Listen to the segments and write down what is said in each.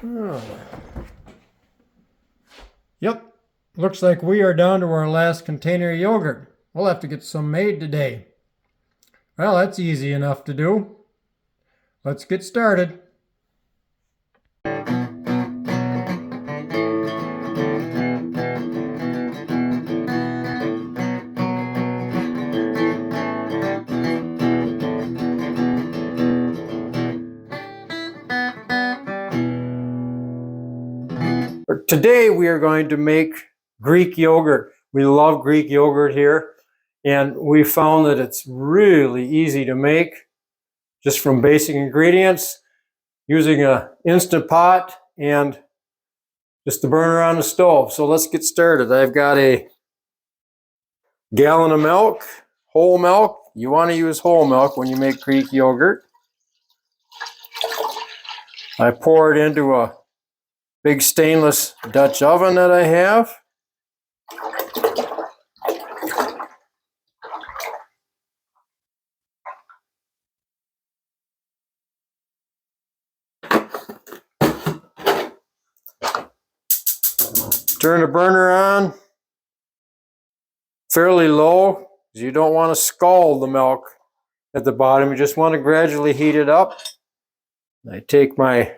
Oh. Yep, looks like we are down to our last container of yogurt. We'll have to get some made today. Well, that's easy enough to do. Let's get started. Today we are going to make Greek yogurt. We love Greek yogurt here, and we found that it's really easy to make just from basic ingredients using an Instant Pot and just the burner on the stove. So let's get started. I've got a gallon of milk, whole milk. You want to use whole milk when you make Greek yogurt. I pour it into a big stainless Dutch oven that I have. Turn the burner on fairly low, because you don't want to scald the milk at the bottom. You just want to gradually heat it up. I take my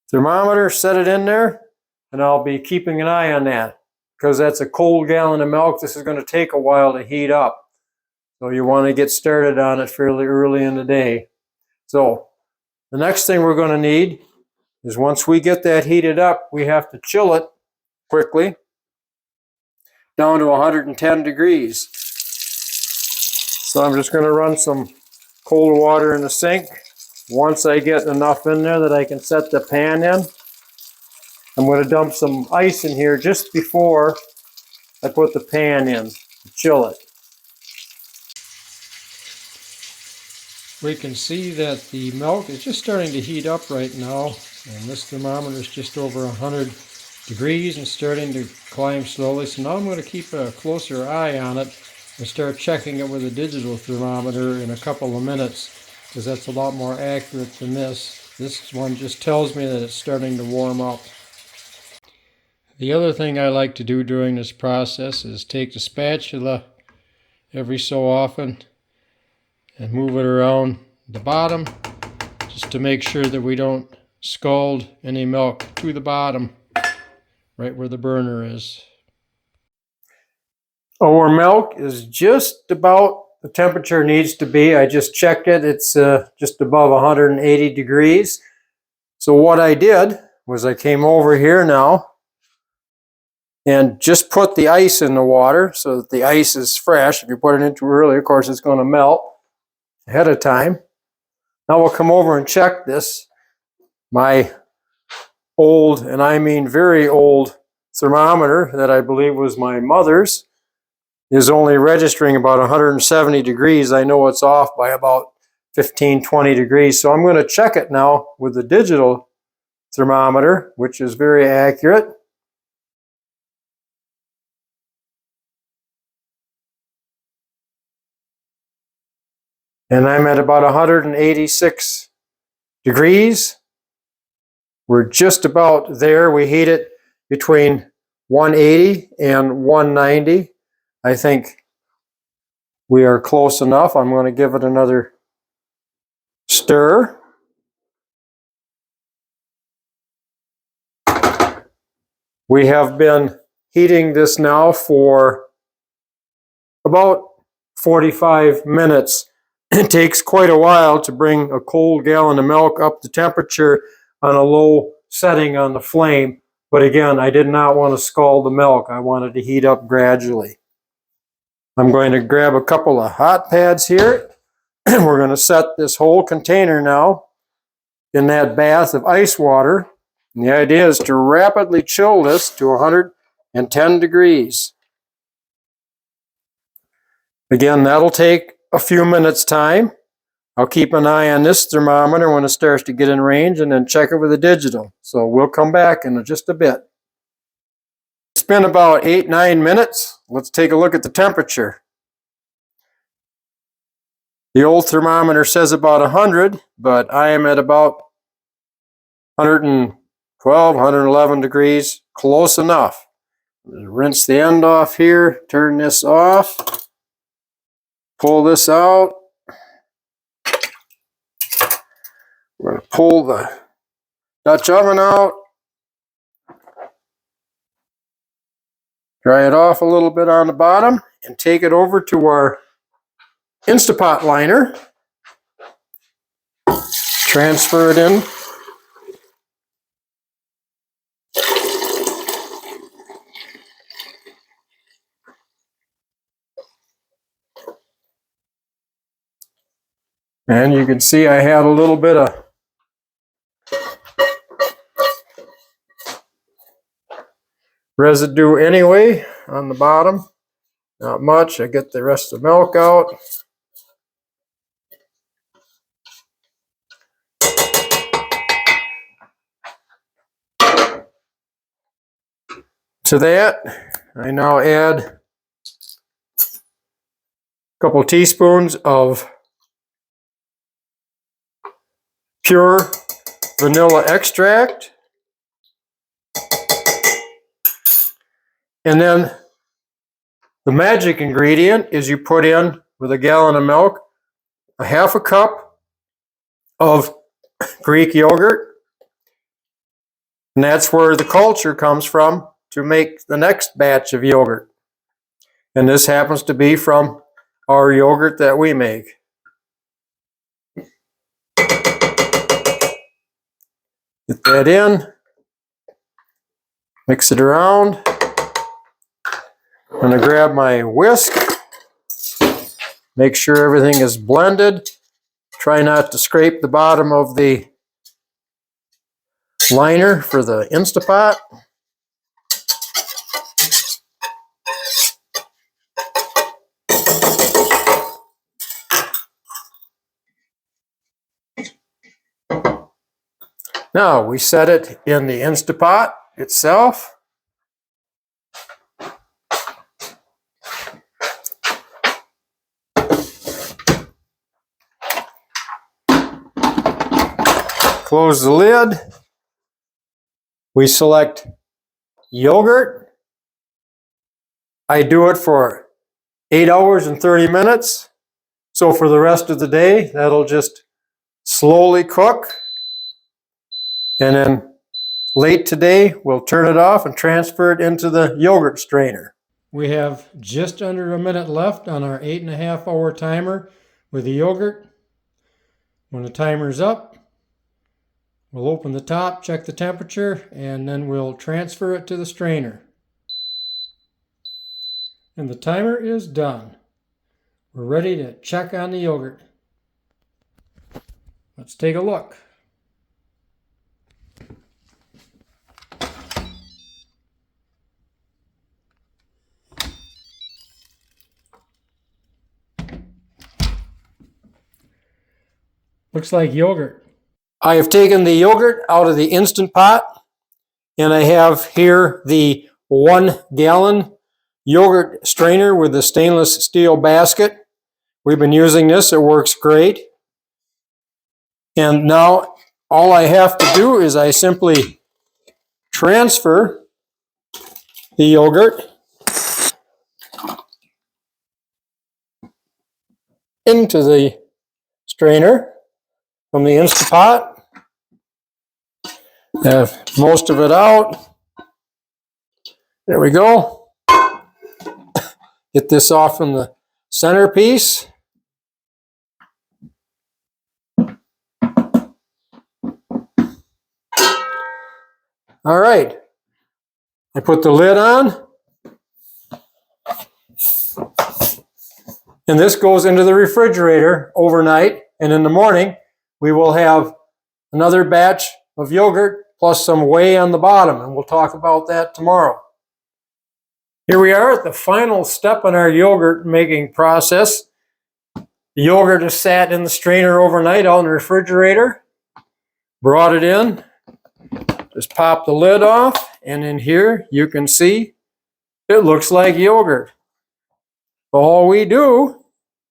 thermometer, set it in there, and I'll be keeping an eye on that, because that's a cold gallon of milk. This is going to take a while to heat up. So you want to get started on it fairly early in the day. So the next thing we're going to need is, once we get that heated up, we have to chill it quickly down to 110 degrees. So I'm just going to run some cold water in the sink. Once I get enough in there that I can set the pan in, I'm going to dump some ice in here just before I put the pan in to chill it. We can see that the milk is just starting to heat up right now, and this thermometer is just over 100 degrees and starting to climb slowly. So now I'm going to keep a closer eye on it and start checking it with a digital thermometer in a couple of minutes, because that's a lot more accurate than this. This one just tells me that it's starting to warm up. The other thing I like to do during this process is take the spatula every so often and move it around the bottom, just to make sure that we don't scald any milk to the bottom, right where the burner is. Our milk is just about the temperature it needs to be. I just checked it. It's just above 180 degrees. So what I did was I came over here now and just put the ice in the water so that the ice is fresh. If you put it in too early, of course, it's going to melt ahead of time. Now we'll come over and check this. My old, and I mean very old, thermometer that I believe was my mother's is only registering about 170 degrees. I know it's off by about 15, 20 degrees. So I'm going to check it now with the digital thermometer, which is very accurate. And I'm at about 186 degrees. We're just about there. We heat it between 180 and 190. I think we are close enough. I'm going to give it another stir. We have been heating this now for about 45 minutes. It takes quite a while to bring a cold gallon of milk up to temperature on a low setting on the flame. But again, I did not want to scald the milk. I wanted to heat up gradually. I'm going to grab a couple of hot pads here. We're going to set this whole container now in that bath of ice water. And the idea is to rapidly chill this to 110 degrees. Again, that'll take a few minutes time. I'll keep an eye on this thermometer when it starts to get in range, and then check it with a digital. So we'll come back in just a bit. It's been about 8-9 minutes. Let's take a look at the temperature. The old thermometer says about 100, but I am at about 112, 111 degrees, close enough. Rinse the end off here, turn this off, pull this out. We're going to pull the Dutch oven out, dry it off a little bit on the bottom, and take it over to our Instapot liner. Transfer it in. And you can see I had a little bit of residue anyway on the bottom. Not much. I get the rest of the milk out. To that, I now add a couple teaspoons of pure vanilla extract. And then the magic ingredient is you put in, with a gallon of milk, a half a cup of Greek yogurt. And that's where the culture comes from to make the next batch of yogurt. And this happens to be from our yogurt that we make. Get that in, mix it around. I'm going to grab my whisk, make sure everything is blended. Try not to scrape the bottom of the liner for the Instapot. Now we set it in the Instapot itself. Close the lid. We select yogurt. I do it for 8 hours and 30 minutes. So for the rest of the day, that'll just slowly cook. And then late today, we'll turn it off and transfer it into the yogurt strainer. We have just under a minute left on our 8.5 hour timer with the yogurt. When the timer's up, we'll open the top, check the temperature, and then we'll transfer it to the strainer. And the timer is done. We're ready to check on the yogurt. Let's take a look. Looks like yogurt. I have taken the yogurt out of the Instant Pot, and I have here the 1 gallon yogurt strainer with the stainless steel basket. We've been using this, it works great. And now all I have to do is I simply transfer the yogurt into the strainer from the Instant Pot. Have most of it out. There we go. Get this off from the centerpiece. All right. I put the lid on. And this goes into the refrigerator overnight. And in the morning, we will have another batch of yogurt plus some whey on the bottom. And we'll talk about that tomorrow. Here we are at the final step in our yogurt making process. The yogurt is sat in the strainer overnight out in the refrigerator. Brought it in. Just pop the lid off, and in here you can see it looks like yogurt. All we do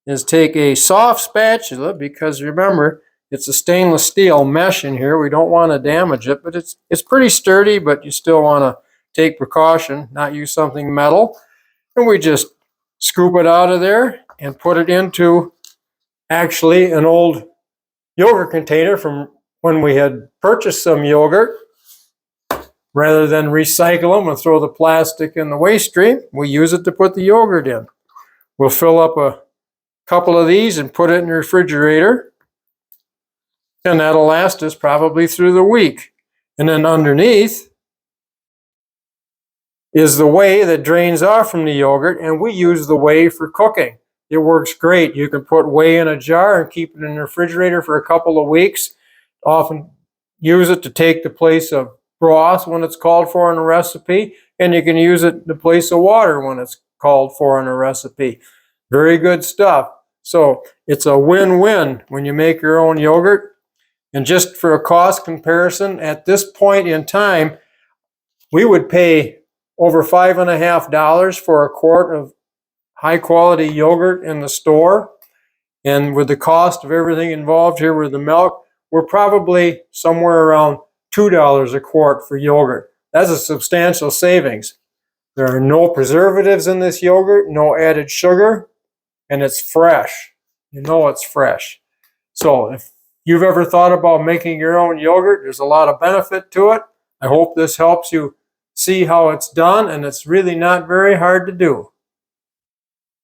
is take a soft spatula, because remember, it's a stainless steel mesh in here. We don't want to damage it, but it's pretty sturdy, but you still want to take precaution, not use something metal. And we just scoop it out of there and put it into actually an old yogurt container from when we had purchased some yogurt. Rather than recycle them and throw the plastic in the waste stream, we use it to put the yogurt in. We'll fill up a couple of these and put it in the refrigerator, and that'll last us probably through the week. And then underneath is the whey that drains off from the yogurt, and we use the whey for cooking. It works great. You can put whey in a jar and keep it in the refrigerator for a couple of weeks. Often use it to take the place of broth when it's called for in a recipe, and you can use it in the place of water when it's called for in a recipe. Very good stuff. So it's a win-win when you make your own yogurt. And just for a cost comparison, at this point in time, we would pay over $5.50 for a quart of high-quality yogurt in the store. And with the cost of everything involved here with the milk, we're probably somewhere around $2 a quart for yogurt. That's a substantial savings. There are no preservatives in this yogurt, no added sugar, and it's fresh. You know it's fresh. So if you've ever thought about making your own yogurt, there's a lot of benefit to it. I hope this helps you see how it's done, and it's really not very hard to do.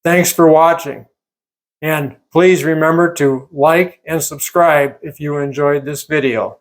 Thanks for watching. And please remember to like and subscribe if you enjoyed this video.